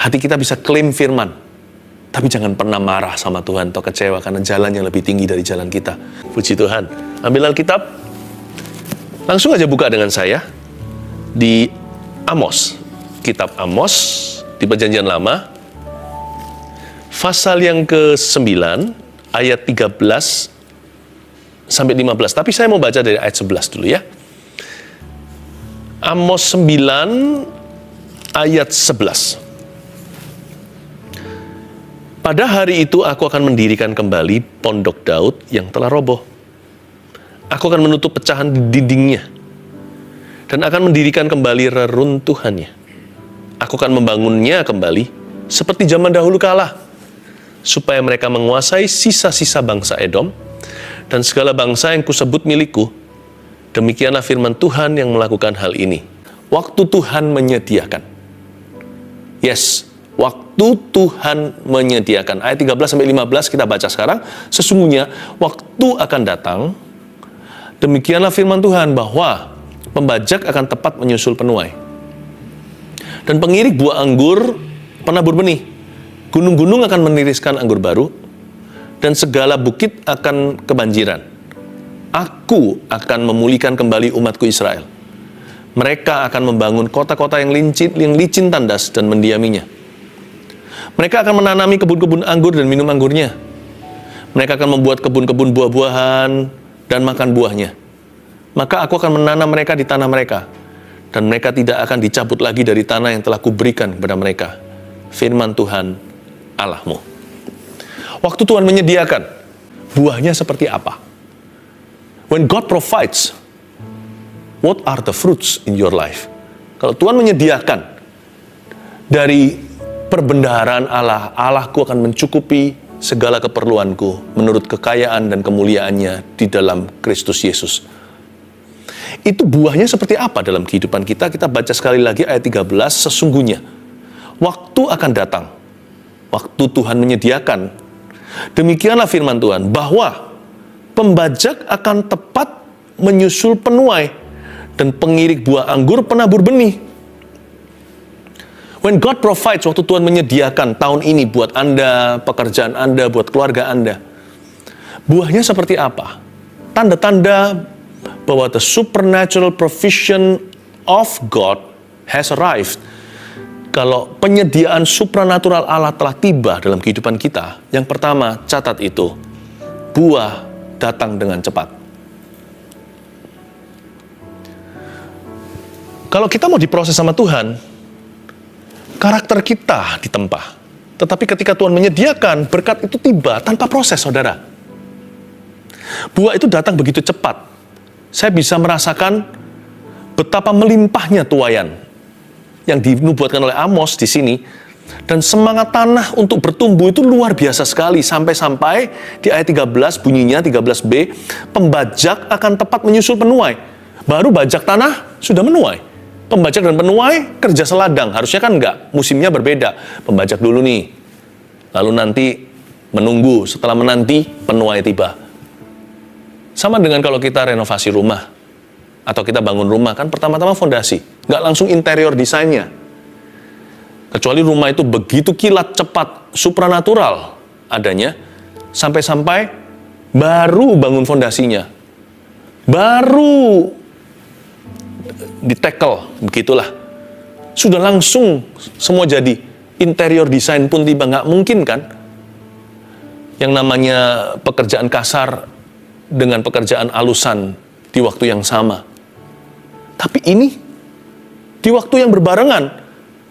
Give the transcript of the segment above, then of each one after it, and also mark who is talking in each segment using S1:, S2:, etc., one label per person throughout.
S1: Hati kita bisa klaim firman, tapi jangan pernah marah sama Tuhan atau kecewa karena jalan yang lebih tinggi dari jalan kita. Puji Tuhan. Ambil Alkitab, langsung aja buka dengan saya di Amos. Kitab Amos di Perjanjian Lama, pasal yang ke-9, ayat 13 sampai 15. Tapi saya mau baca dari ayat 11 dulu ya. Amos 9, ayat 11. Pada hari itu aku akan mendirikan kembali pondok Daud yang telah roboh. Aku akan menutup pecahan di dindingnya dan akan mendirikan kembali reruntuhannya. Aku akan membangunnya kembali seperti zaman dahulu kala, supaya mereka menguasai sisa-sisa bangsa Edom dan segala bangsa yang kusebut milikku. Demikianlah firman Tuhan yang melakukan hal ini. Waktu Tuhan menyediakan. Yes, waktu Tuhan menyediakan. Ayat 13-15 kita baca sekarang. Sesungguhnya waktu akan datang, demikianlah firman Tuhan, bahwa pembajak akan tepat menyusul penuai, dan pengirik buah anggur penabur benih. Gunung-gunung akan meniriskan anggur baru, dan segala bukit akan kebanjiran. Aku akan memulihkan kembali umatku Israel. Mereka akan membangun kota-kota yang licin tandas dan mendiaminya. Mereka akan menanami kebun-kebun anggur dan minum anggurnya. Mereka akan membuat kebun-kebun buah-buahan dan makan buahnya. Maka aku akan menanam mereka di tanah mereka, dan mereka tidak akan dicabut lagi dari tanah yang telah kuberikan kepada mereka. Firman Tuhan Allahmu. Waktu Tuhan menyediakan, buahnya seperti apa? When God provides, what are the fruits in your life? Kalau Tuhan menyediakan dari perbendaharaan Allah, Allahku akan mencukupi segala keperluanku menurut kekayaan dan kemuliaannya di dalam Kristus Yesus. Itu buahnya seperti apa dalam kehidupan kita? Kita baca sekali lagi ayat 13, sesungguhnya waktu akan datang, waktu Tuhan menyediakan. Demikianlah firman Tuhan, bahwa pembajak akan tepat menyusul penuai, dan pengirik buah anggur penabur benih. When God provides, waktu Tuhan menyediakan tahun ini buat Anda, pekerjaan Anda, buat keluarga Anda, buahnya seperti apa? Tanda-tanda bahwa the supernatural provision of God has arrived. Kalau penyediaan supranatural Allah telah tiba dalam kehidupan kita, yang pertama, catat itu, buah datang dengan cepat. Kalau kita mau diproses sama Tuhan, karakter kita ditempa. Tetapi ketika Tuhan menyediakan, berkat itu tiba tanpa proses, saudara. Buah itu datang begitu cepat. Saya bisa merasakan betapa melimpahnya tuaian yang dinubuatkan oleh Amos di sini. Dan semangat tanah untuk bertumbuh itu luar biasa sekali. Sampai-sampai di ayat 13 bunyinya, 13b, pembajak akan tepat menyusul penuai. Baru bajak tanah sudah menuai. Pembajak dan penuai kerja seladang. Harusnya kan enggak, musimnya berbeda. Pembajak dulu nih, lalu nanti menunggu, setelah menanti penuai tiba. Sama dengan kalau kita renovasi rumah atau kita bangun rumah, kan pertama-tama fondasi, nggak langsung interior desainnya. Kecuali rumah itu begitu kilat cepat, supranatural adanya, sampai-sampai baru bangun fondasinya, baru di-tackle, begitulah. Sudah langsung semua jadi. Interior desain pun tiba, nggak mungkin kan? Yang namanya pekerjaan kasar dengan pekerjaan alusan di waktu yang sama. Tapi ini, di waktu yang berbarengan,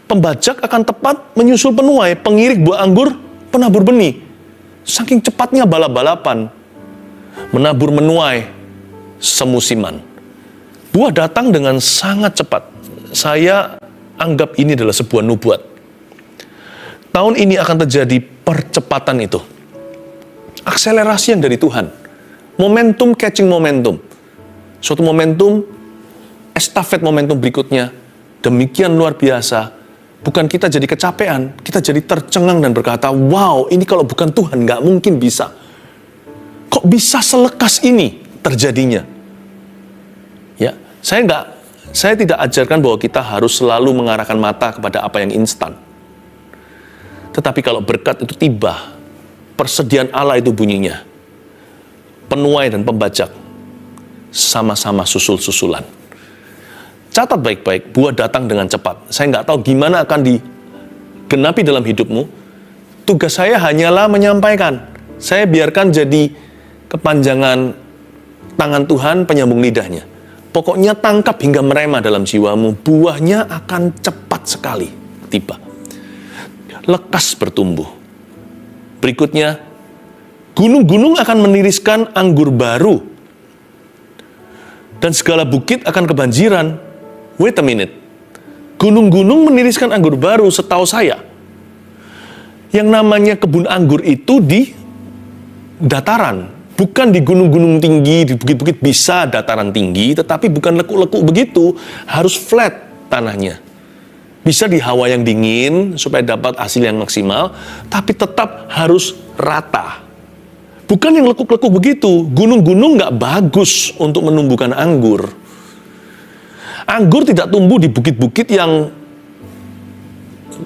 S1: pembajak akan tepat menyusul penuai, pengirik buah anggur penabur benih. Saking cepatnya balap-balapan, menabur menuai semusiman. Buah datang dengan sangat cepat. Saya anggap ini adalah sebuah nubuat. Tahun ini akan terjadi percepatan itu. Akselerasi yang dari Tuhan. Momentum catching momentum. Suatu momentum, estafet momentum berikutnya. Demikian luar biasa. Bukan kita jadi kecapean, kita jadi tercengang dan berkata, wow, ini kalau bukan Tuhan nggak mungkin bisa. Kok bisa selekas ini terjadinya? Ya, saya tidak ajarkan bahwa kita harus selalu mengarahkan mata kepada apa yang instan. Tetapi kalau berkat itu tiba, persediaan Allah itu bunyinya, penuai dan pembajak sama-sama susul-susulan. Catat baik-baik, buah datang dengan cepat. Saya nggak tahu gimana akan digenapi dalam hidupmu. Tugas saya hanyalah menyampaikan. Saya biarkan jadi kepanjangan tangan Tuhan, penyambung lidahnya. Pokoknya tangkap hingga merema dalam jiwamu. Buahnya akan cepat sekali tiba. Lekas bertumbuh. Berikutnya, gunung-gunung akan meniriskan anggur baru. Dan segala bukit akan kebanjiran. Wait a minute. Gunung-gunung meniriskan anggur baru, setahu saya. Yang namanya kebun anggur itu di dataran. Bukan di gunung-gunung tinggi, di bukit-bukit bisa dataran tinggi, tetapi bukan lekuk-lekuk begitu. Harus flat tanahnya. Bisa di hawa yang dingin, supaya dapat hasil yang maksimal, tapi tetap harus rata. Bukan yang lekuk-lekuk begitu. Gunung-gunung nggak bagus untuk menumbuhkan anggur. Anggur tidak tumbuh di bukit-bukit yang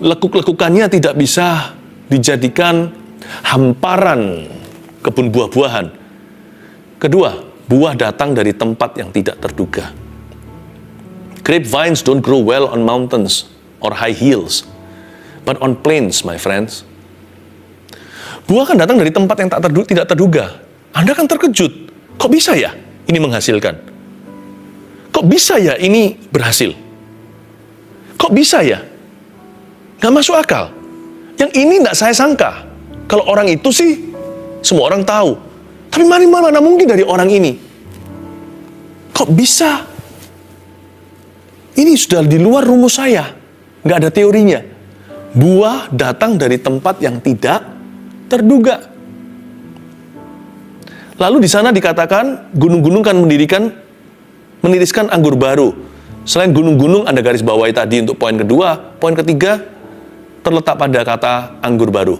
S1: lekuk-lekukannya tidak bisa dijadikan hamparan kebun buah-buahan. Kedua, buah datang dari tempat yang tidak terduga. Grapevines don't grow well on mountains or high hills, but on plains, my friends. Buah kan datang dari tempat yang tidak terduga. Anda kan terkejut. Kok bisa ya ini menghasilkan? Kok bisa ya ini berhasil? Kok bisa ya? Nggak masuk akal. Yang ini nggak saya sangka. Kalau orang itu sih, semua orang tahu. Tapi mana mungkin dari orang ini? Kok bisa? Ini sudah di luar rumus saya. Nggak ada teorinya. Buah datang dari tempat yang tidak terduga. Lalu di sana dikatakan, gunung-gunung kan meniriskan anggur baru. Selain gunung-gunung, Anda garis bawahi tadi untuk poin kedua. Poin ketiga, terletak pada kata anggur baru.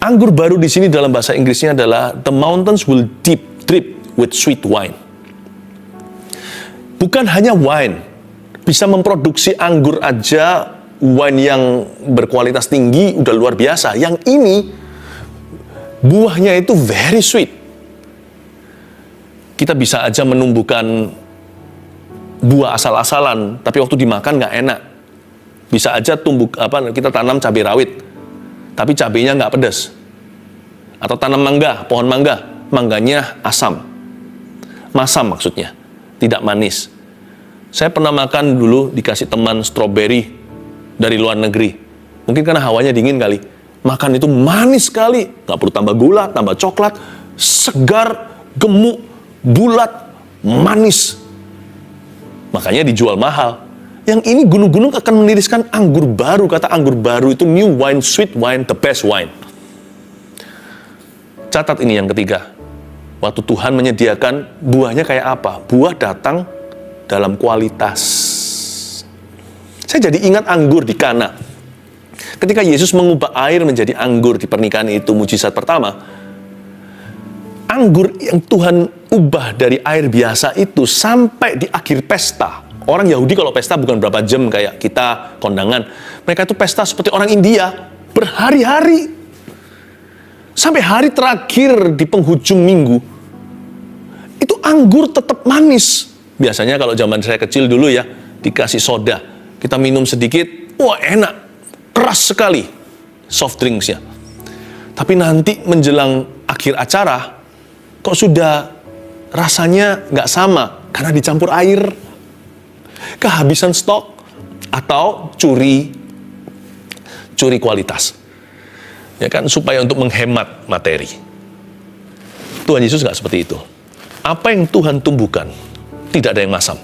S1: Anggur baru di sini dalam bahasa Inggrisnya adalah the mountains will drip with sweet wine. Bukan hanya wine, bisa memproduksi anggur aja, wine yang berkualitas tinggi udah luar biasa. Yang ini buahnya itu very sweet. Kita bisa aja menumbuhkan buah asal-asalan, tapi waktu dimakan nggak enak. Bisa aja kita tanam cabai rawit, tapi cabainya nggak pedas. Atau tanam mangga, pohon mangga, mangganya asam. Masam maksudnya, tidak manis. Saya pernah makan dulu, dikasih teman stroberi dari luar negeri. Mungkin karena hawanya dingin kali. Makan itu manis sekali, nggak perlu tambah gula, tambah coklat, segar, gemuk, bulat, manis. Makanya dijual mahal. Yang ini gunung-gunung akan meniriskan anggur baru. Kata anggur baru itu new wine, sweet wine, the best wine. Catat ini yang ketiga. Waktu Tuhan menyediakan buahnya kayak apa? Buah datang dalam kualitas. Saya jadi ingat anggur di Kana. Ketika Yesus mengubah air menjadi anggur di pernikahan itu, mujizat pertama. Anggur yang Tuhan ubah dari air biasa itu sampai di akhir pesta. Orang Yahudi kalau pesta bukan berapa jam kayak kita kondangan. Mereka itu pesta seperti orang India, berhari-hari. Sampai hari terakhir di penghujung minggu, itu anggur tetap manis. Biasanya kalau zaman saya kecil dulu ya, dikasih soda. Kita minum sedikit, wah enak, keras sekali soft drinksnya. Tapi nanti menjelang akhir acara, kok sudah rasanya nggak sama, karena dicampur air, kehabisan stok, atau curi kualitas. Ya kan, supaya untuk menghemat materi. Tuhan Yesus nggak seperti itu. Apa yang Tuhan tumbuhkan, tidak ada yang masam.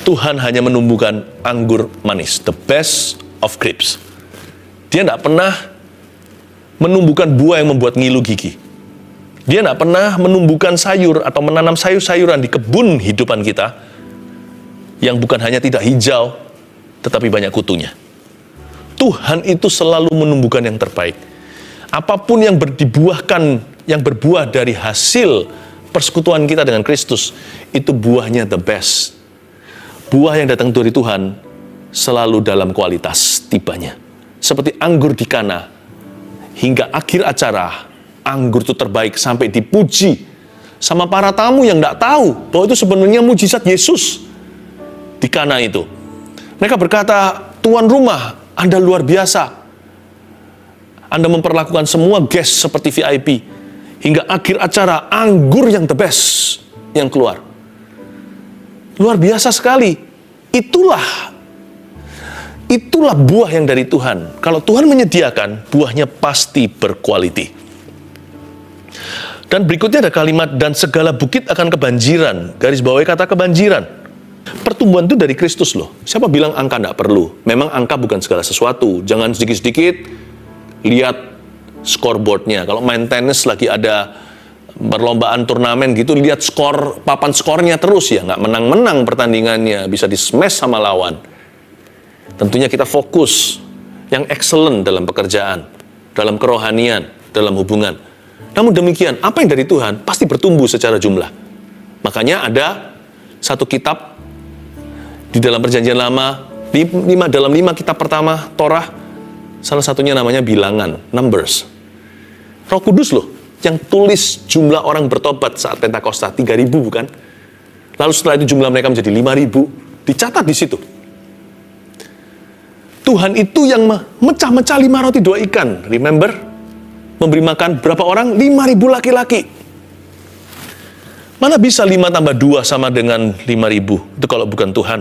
S1: Tuhan hanya menumbuhkan anggur manis, the best of grapes. Dia nggak pernah menumbuhkan buah yang membuat ngilu gigi. Dia nggak pernah menumbuhkan sayur atau menanam sayur-sayuran di kebun hidupan kita yang bukan hanya tidak hijau, tetapi banyak kutunya. Tuhan itu selalu menumbuhkan yang terbaik. Apapun yang dibuahkan, yang berbuah dari hasil persekutuan kita dengan Kristus, itu buahnya the best. Buah yang datang dari Tuhan selalu dalam kualitas, tibanya. Seperti anggur di Kana, hingga akhir acara, anggur itu terbaik sampai dipuji sama para tamu yang tidak tahu bahwa itu sebenarnya mujizat Yesus di Kana itu. Mereka berkata, tuan rumah, Anda luar biasa. Anda memperlakukan semua guest seperti VIP. Hingga akhir acara, anggur yang the best yang keluar. Luar biasa sekali. Itulah buah yang dari Tuhan. Kalau Tuhan menyediakan, buahnya pasti berkualiti. Dan berikutnya ada kalimat, dan segala bukit akan kebanjiran. Garis bawahi kata kebanjiran. Pertumbuhan itu dari Kristus loh. Siapa bilang angka tidak perlu? Memang angka bukan segala sesuatu. Jangan sedikit-sedikit lihat scoreboardnya. Kalau main tenis lagi ada perlombaan turnamen gitu, lihat skor, papan skornya terus ya. Nggak menang-menang pertandingannya, bisa di-smash sama lawan. Tentunya kita fokus yang excellent dalam pekerjaan, dalam kerohanian, dalam hubungan. Namun demikian, apa yang dari Tuhan pasti bertumbuh secara jumlah. Makanya ada satu kitab di dalam Perjanjian Lama, dalam 5 kitab pertama Torah, salah satunya namanya Bilangan, Numbers. Roh Kudus loh, yang tulis jumlah orang bertobat saat Pentakosta, 3.000 bukan? Lalu setelah itu jumlah mereka menjadi 5.000, dicatat di situ. Tuhan itu yang mecah-mecah 5 roti 2 ikan, remember? Memberi makan berapa orang? 5.000 laki-laki. Mana bisa 5 tambah 2 sama dengan 5.000? Itu kalau bukan Tuhan.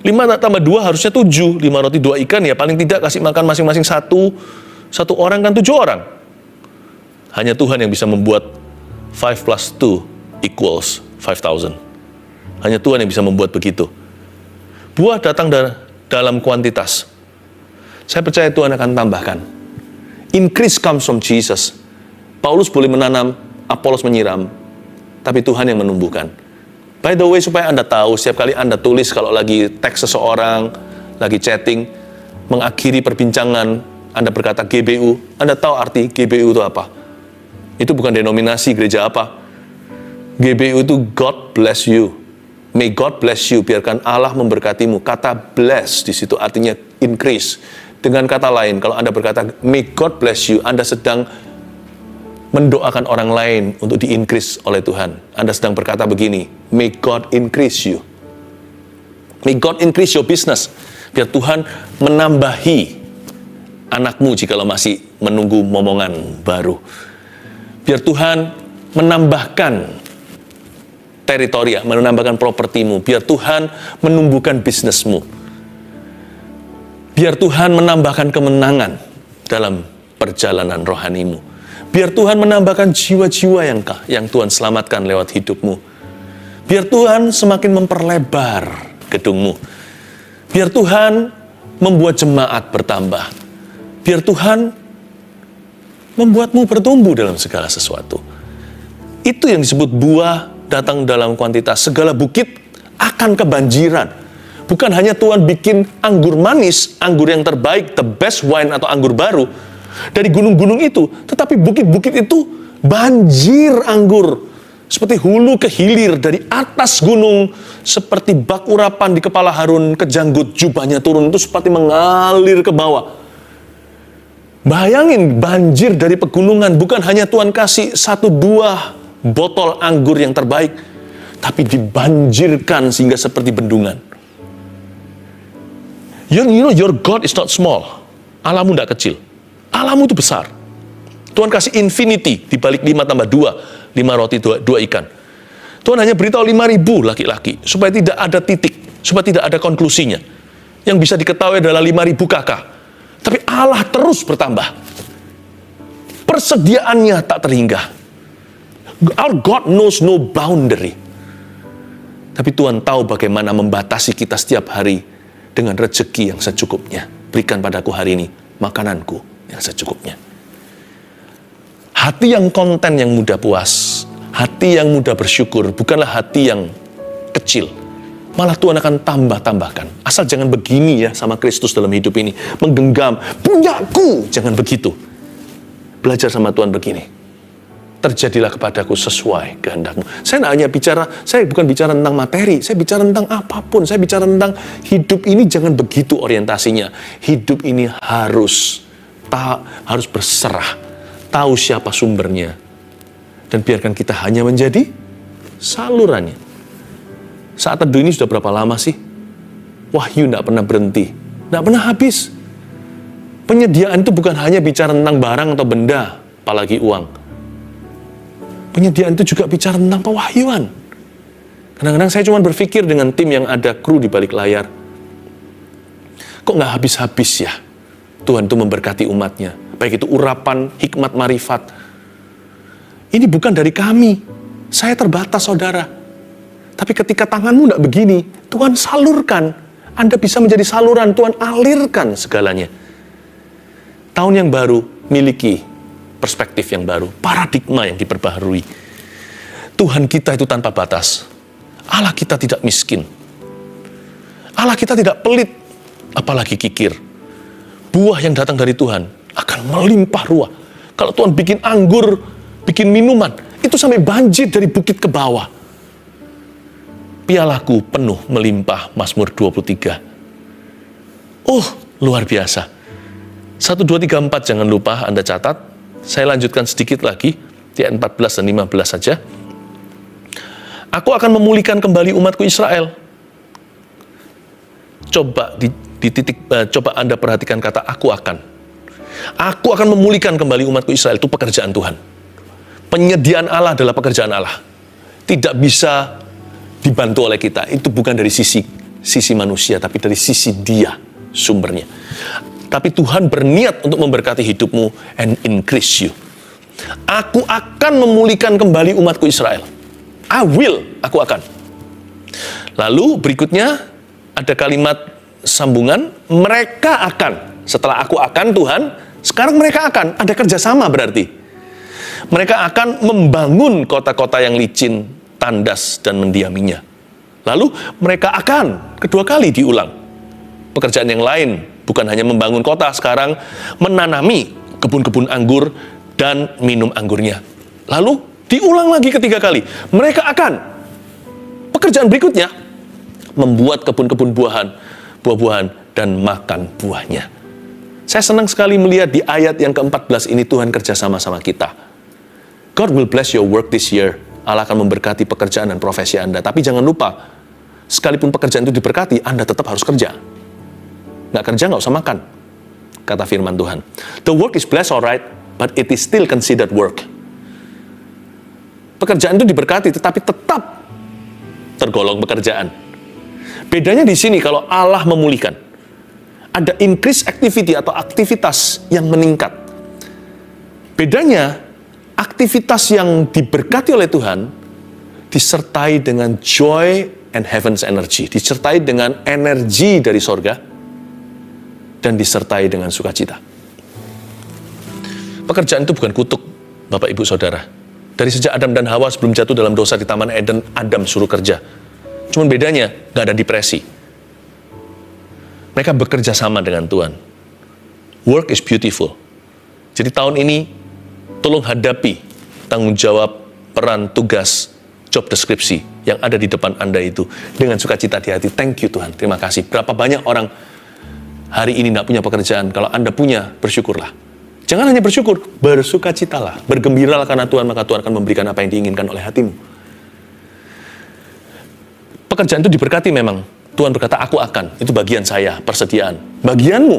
S1: 5 tambah 2 harusnya 7. 5 roti 2 ikan ya paling tidak kasih makan masing-masing satu orang kan 7 orang. Hanya Tuhan yang bisa membuat 5 plus 2 equals 5,000. Hanya Tuhan yang bisa membuat begitu. Buah datang dalam kuantitas. Saya percaya Tuhan akan tambahkan. Increase comes from Jesus. Paulus boleh menanam, Apolos menyiram, tapi Tuhan yang menumbuhkan. By the way, supaya Anda tahu, setiap kali Anda tulis kalau lagi teks seseorang, lagi chatting, mengakhiri perbincangan, Anda berkata GBU, Anda tahu arti GBU itu apa? Itu bukan denominasi gereja apa. GBU itu God bless you. May God bless you, biarkan Allah memberkatimu. Kata bless di situ artinya increase. Dengan kata lain, kalau Anda berkata may God bless you, Anda sedang mendoakan orang lain untuk di-increase oleh Tuhan. Anda sedang berkata begini, may God increase you. May God increase your business. Biar Tuhan menambahi anakmu jikalau masih menunggu momongan baru. Biar Tuhan menambahkan teritoria, menambahkan propertimu. Biar Tuhan menumbuhkan bisnismu. Biar Tuhan menambahkan kemenangan dalam perjalanan rohanimu. Biar Tuhan menambahkan jiwa-jiwa yang Tuhan selamatkan lewat hidupmu. Biar Tuhan semakin memperlebar gedungmu. Biar Tuhan membuat jemaat bertambah. Biar Tuhan membuatmu bertumbuh dalam segala sesuatu. Itu yang disebut buah datang dalam kuantitas. Segala bukit akan kebanjiran. Bukan hanya Tuhan bikin anggur manis, anggur yang terbaik, the best wine atau anggur baru dari gunung-gunung itu, tetapi bukit-bukit itu banjir anggur. Seperti hulu ke hilir dari atas gunung, seperti bak urapan di kepala Harun, kejanggut jubahnya turun, itu seperti mengalir ke bawah. Bayangin banjir dari pegunungan, bukan hanya Tuhan kasih 1-2 botol anggur yang terbaik, tapi dibanjirkan sehingga seperti bendungan. You know your God is not small. Allahmu tidak kecil. Allahmu itu besar. Tuhan kasih infinity di balik 5 tambah 2, 5 roti 2 ikan. Tuhan hanya beritahu 5.000 laki-laki supaya tidak ada titik, supaya tidak ada konklusinya. Yang bisa diketahui adalah 5.000 kakak. Tapi Allah terus bertambah. Persediaannya tak terhingga. Our God knows no boundary. Tapi Tuhan tahu bagaimana membatasi kita setiap hari dengan rezeki yang secukupnya. Berikan padaku hari ini makananku yang secukupnya. Hati yang konten, yang mudah puas, hati yang mudah bersyukur, bukanlah hati yang kecil. Malah Tuhan akan tambah-tambahkan. Asal jangan begini ya sama Kristus dalam hidup ini. Menggenggam, punyaku, jangan begitu. Belajar sama Tuhan begini. terjadilah kepadaku sesuai kehendak-Mu. Saya bukan bicara tentang materi, saya bicara tentang apapun, saya bicara tentang hidup ini jangan begitu orientasinya. Hidup ini harus berserah, tahu siapa sumbernya, dan biarkan kita hanya menjadi salurannya. Saat teduh ini sudah berapa lama sih? Wahyu tidak pernah berhenti, tidak pernah habis. Penyediaan itu bukan hanya bicara tentang barang atau benda, apalagi uang. Penyediaan itu juga bicara tentang pewahyuan. Kadang-kadang saya cuma berpikir dengan tim yang ada kru di balik layar. Kok nggak habis-habis ya Tuhan itu memberkati umatnya. Baik itu urapan, hikmat, marifat. Ini bukan dari kami. Saya terbatas, saudara. Tapi ketika tanganmu nggak begini, Tuhan salurkan. Anda bisa menjadi saluran, Tuhan alirkan segalanya. Tahun yang baru, miliki perspektif yang baru, paradigma yang diperbaharui. Tuhan kita itu tanpa batas. Allah kita tidak miskin. Allah kita tidak pelit, apalagi kikir. Buah yang datang dari Tuhan akan melimpah ruah. Kalau Tuhan bikin anggur, bikin minuman, itu sampai banjir dari bukit ke bawah. Pialaku penuh melimpah, Mazmur 23. Oh, luar biasa. 1, 2, 3, 4 jangan lupa Anda catat. Saya lanjutkan sedikit lagi, di ayat 14 dan 15 saja. Aku akan memulihkan kembali umatku Israel. Coba coba Anda perhatikan kata aku akan. Aku akan memulihkan kembali umatku Israel, itu pekerjaan Tuhan. Penyediaan Allah adalah pekerjaan Allah. Tidak bisa dibantu oleh kita. Itu bukan dari sisi manusia, tapi dari sisi Dia sumbernya. Tapi Tuhan berniat untuk memberkati hidupmu and increase you. Aku akan memulihkan kembali umatku Israel. Aku akan. Lalu berikutnya ada kalimat sambungan, mereka akan. Setelah aku akan Tuhan, sekarang mereka akan. Ada kerjasama berarti. Mereka akan membangun kota-kota yang licin, tandas, dan mendiaminya. Lalu mereka akan, kedua kali diulang. Pekerjaan yang lain, bukan hanya membangun kota, sekarang menanami kebun-kebun anggur dan minum anggurnya. Lalu diulang lagi ketiga kali. Mereka akan. Pekerjaan berikutnya, membuat kebun-kebun buah-buahan dan makan buahnya. Saya senang sekali melihat di ayat yang ke-14 ini Tuhan kerja sama-sama kita. God will bless your work this year. Allah akan memberkati pekerjaan dan profesi Anda. Tapi jangan lupa, sekalipun pekerjaan itu diberkati, Anda tetap harus kerja. Nggak kerja, nggak usah makan, kata firman Tuhan. The work is blessed, alright, but it is still considered work. Pekerjaan itu diberkati, tetapi tetap tergolong pekerjaan. Bedanya di sini, kalau Allah memulihkan, ada increase activity atau aktivitas yang meningkat. Bedanya, aktivitas yang diberkati oleh Tuhan disertai dengan joy and heaven's energy, disertai dengan energi dari sorga, dan disertai dengan sukacita. Pekerjaan itu bukan kutuk, Bapak, Ibu, Saudara. Dari sejak Adam dan Hawa sebelum jatuh dalam dosa di Taman Eden, Adam suruh kerja. Cuman bedanya, nggak ada depresi. Mereka bekerja sama dengan Tuhan. Work is beautiful. Jadi tahun ini, tolong hadapi tanggung jawab, peran, tugas, job deskripsi yang ada di depan Anda itu dengan sukacita di hati. Thank you Tuhan, terima kasih. Berapa banyak orang hari ini tidak punya pekerjaan. Kalau Anda punya, bersyukurlah. Jangan hanya bersyukur, bersukacitalah, bergembiralah karena Tuhan, maka Tuhan akan memberikan apa yang diinginkan oleh hatimu. Pekerjaan itu diberkati memang. Tuhan berkata, aku akan. Itu bagian saya, persediaan. Bagianmu,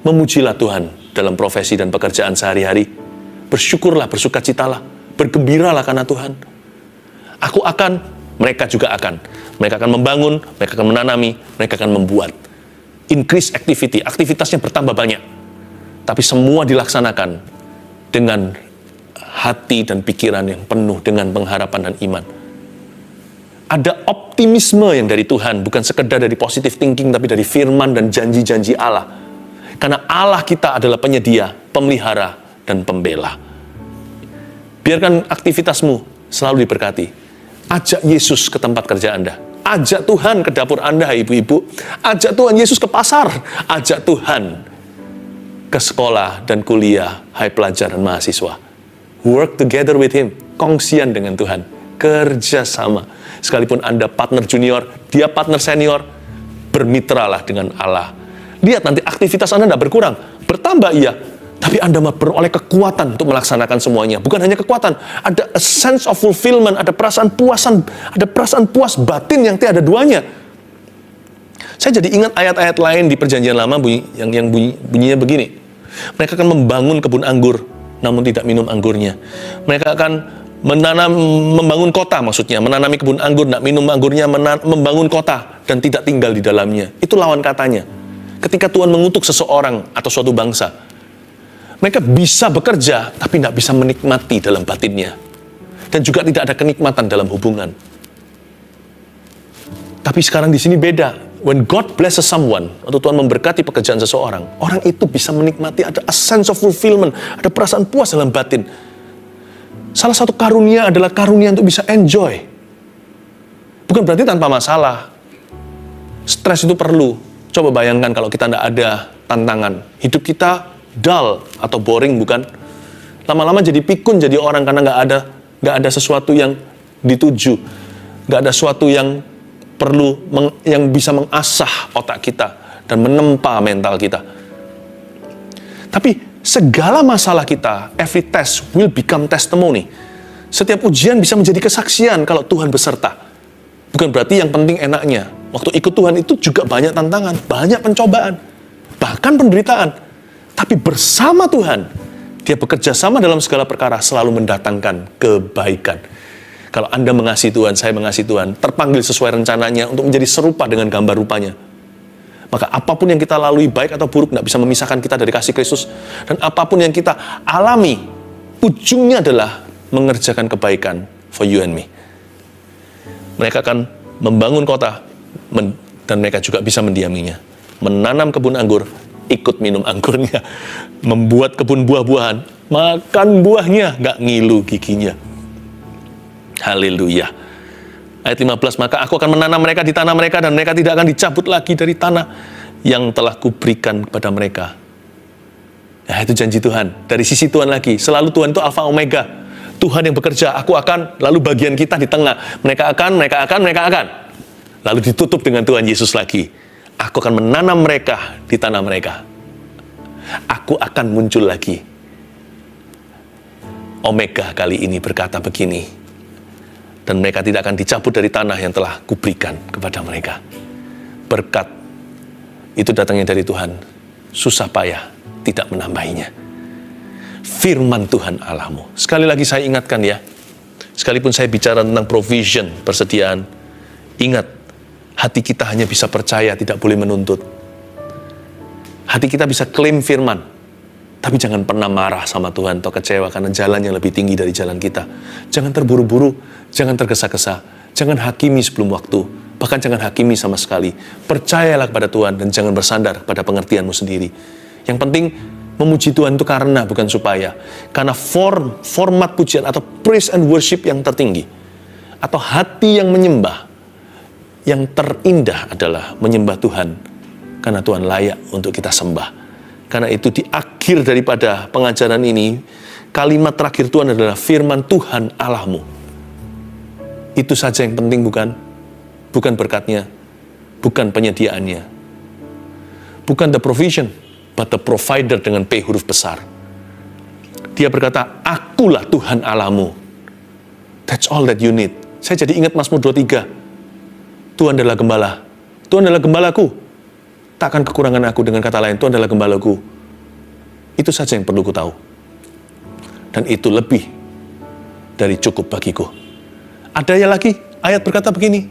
S1: memujilah Tuhan dalam profesi dan pekerjaan sehari-hari. Bersyukurlah, bersukacitalah, bergembiralah karena Tuhan. Aku akan, mereka juga akan. Mereka akan membangun, mereka akan menanami, mereka akan membuat. Increase activity, aktivitasnya bertambah banyak. Tapi semua dilaksanakan dengan hati dan pikiran yang penuh dengan pengharapan dan iman. Ada optimisme yang dari Tuhan, bukan sekedar dari positive thinking, tapi dari firman dan janji-janji Allah. Karena Allah kita adalah penyedia, pemelihara, dan pembela. Biarkan aktivitasmu selalu diberkati. Ajak Yesus ke tempat kerja Anda. Ajak Tuhan ke dapur Anda, ibu-ibu. Ajak Tuhan Yesus ke pasar. Ajak Tuhan ke sekolah dan kuliah, hai pelajar dan mahasiswa. Work together with Him. Kongsian dengan Tuhan. Kerjasama. Sekalipun Anda partner junior, dia partner senior, bermitralah dengan Allah. Lihat nanti aktivitas Anda tidak berkurang. Bertambah iya, tapi Anda memperoleh kekuatan untuk melaksanakan semuanya. Bukan hanya kekuatan, ada a sense of fulfillment, ada perasaan puas batin yang tiada duanya. Saya jadi ingat ayat-ayat lain di Perjanjian Lama yang bunyinya begini. Mereka akan membangun kebun anggur, namun tidak minum anggurnya. Mereka akan membangun kota, maksudnya menanami kebun anggur, tidak minum anggurnya, membangun kota dan tidak tinggal di dalamnya. Itu lawan katanya. Ketika Tuhan mengutuk seseorang atau suatu bangsa, mereka bisa bekerja, tapi tidak bisa menikmati dalam batinnya. Dan juga tidak ada kenikmatan dalam hubungan. Tapi sekarang di sini beda. When God blesses someone, atau Tuhan memberkati pekerjaan seseorang, orang itu bisa menikmati, ada a sense of fulfillment, ada perasaan puas dalam batin. Salah satu karunia adalah karunia untuk bisa enjoy. Bukan berarti tanpa masalah. Stres itu perlu. Coba bayangkan kalau kita tidak ada tantangan. Hidup kita dull atau boring, bukan? Lama-lama jadi pikun, jadi orang karena nggak ada sesuatu yang dituju, nggak ada sesuatu yang perlu yang bisa mengasah otak kita dan menempa mental kita. Tapi segala masalah kita, every test will become testimony. Setiap ujian bisa menjadi kesaksian kalau Tuhan beserta. Bukan berarti yang penting enaknya. Waktu ikut Tuhan itu juga banyak tantangan, banyak pencobaan, bahkan penderitaan. Tapi bersama Tuhan, Dia bekerja sama dalam segala perkara, selalu mendatangkan kebaikan. Kalau Anda mengasihi Tuhan, saya mengasihi Tuhan, terpanggil sesuai rencananya untuk menjadi serupa dengan gambar rupanya. Maka apapun yang kita lalui, baik atau buruk, tidak bisa memisahkan kita dari kasih Kristus. Dan apapun yang kita alami, ujungnya adalah mengerjakan kebaikan for you and me. Mereka akan membangun kota, dan mereka juga bisa mendiaminya. Menanam kebun anggur, ikut minum anggurnya. Membuat kebun buah-buahan, makan buahnya, nggak ngilu giginya. Haleluya. Ayat 15, maka aku akan menanam mereka di tanah mereka, dan mereka tidak akan dicabut lagi dari tanah yang telah kuberikan kepada mereka. Nah, itu janji Tuhan. Dari sisi Tuhan lagi, selalu Tuhan itu Alfa Omega. Tuhan yang bekerja, aku akan, lalu bagian kita di tengah. Mereka akan. Lalu ditutup dengan Tuhan Yesus lagi. Aku akan menanam mereka di tanah mereka. Aku akan muncul lagi. Omega kali ini berkata begini. Dan mereka tidak akan dicabut dari tanah yang telah kuberikan kepada mereka. Berkat itu datangnya dari Tuhan. Susah payah tidak menambahinya. Firman Tuhan Allahmu. Sekali lagi saya ingatkan ya. Sekalipun saya bicara tentang provision, persediaan. Ingat, hati kita hanya bisa percaya, tidak boleh menuntut. Hati kita bisa klaim firman. Tapi jangan pernah marah sama Tuhan atau kecewa karena jalan yang lebih tinggi dari jalan kita. Jangan terburu-buru, jangan tergesa-gesa, jangan hakimi sebelum waktu, bahkan jangan hakimi sama sekali. Percayalah kepada Tuhan dan jangan bersandar pada pengertianmu sendiri. Yang penting, memuji Tuhan itu karena, bukan supaya. Karena format pujian atau praise and worship yang tertinggi, atau hati yang menyembah, yang terindah adalah menyembah Tuhan, karena Tuhan layak untuk kita sembah. Karena itu di akhir daripada pengajaran ini, kalimat terakhir Tuhan adalah firman Tuhan Allahmu. Itu saja yang penting, bukan? Bukan berkatnya, bukan penyediaannya. Bukan the provision, but the provider dengan P huruf besar. Dia berkata, akulah Tuhan Allahmu. That's all that you need. Saya jadi ingat Mazmur 23. Tuhan adalah gembala. Tuhan adalah gembalaku. Takkan kekurangan aku. Dengan kata lain, Tuhan adalah gembalaku. Itu saja yang perlu ku tahu. Dan itu lebih dari cukup bagiku. Ada yang lagi, ayat berkata begini,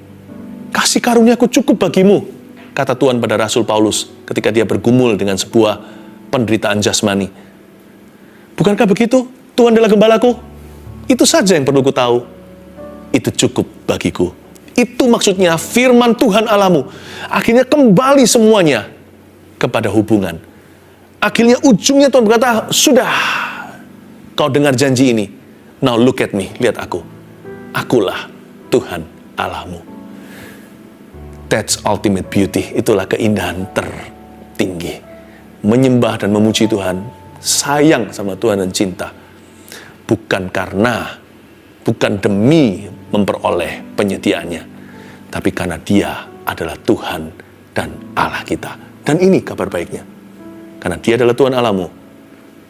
S1: kasih karuniaku cukup bagimu, kata Tuhan pada Rasul Paulus ketika dia bergumul dengan sebuah penderitaan jasmani. Bukankah begitu? Tuhan adalah gembalaku. Itu saja yang perlu ku tahu. Itu cukup bagiku. Itu maksudnya firman Tuhan Allahmu. Akhirnya kembali semuanya kepada hubungan. Akhirnya ujungnya Tuhan berkata, sudah, kau dengar janji ini. Now look at me, lihat aku. Akulah Tuhan Allahmu. That's ultimate beauty. Itulah keindahan tertinggi. Menyembah dan memuji Tuhan. Sayang sama Tuhan dan cinta. bukan demi memperoleh penyediaannya, tapi karena Dia adalah Tuhan dan Allah kita. Dan ini kabar baiknya. Karena Dia adalah Tuhan Allahmu,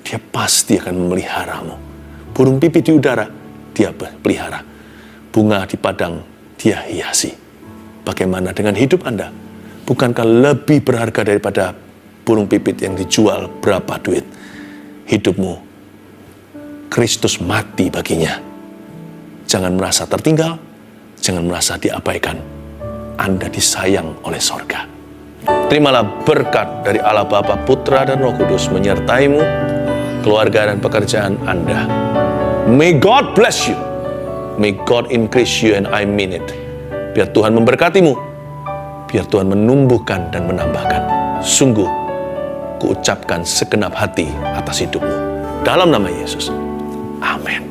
S1: Dia pasti akan memeliharamu. Burung pipit di udara, Dia pelihara. Bunga di padang, Dia hiasi. Bagaimana dengan hidup Anda? Bukankah lebih berharga daripada burung pipit yang dijual berapa duit? Hidupmu, Kristus mati baginya. Jangan merasa tertinggal, jangan merasa diabaikan. Anda disayang oleh sorga. Terimalah berkat dari Allah Bapa, Putra, dan Roh Kudus menyertaimu, keluarga dan pekerjaan Anda. May God bless you. May God increase you, and I mean it. Biar Tuhan memberkatimu. Biar Tuhan menumbuhkan dan menambahkan. Sungguh, kuucapkan segenap hati atas hidupmu. Dalam nama Yesus. Amin.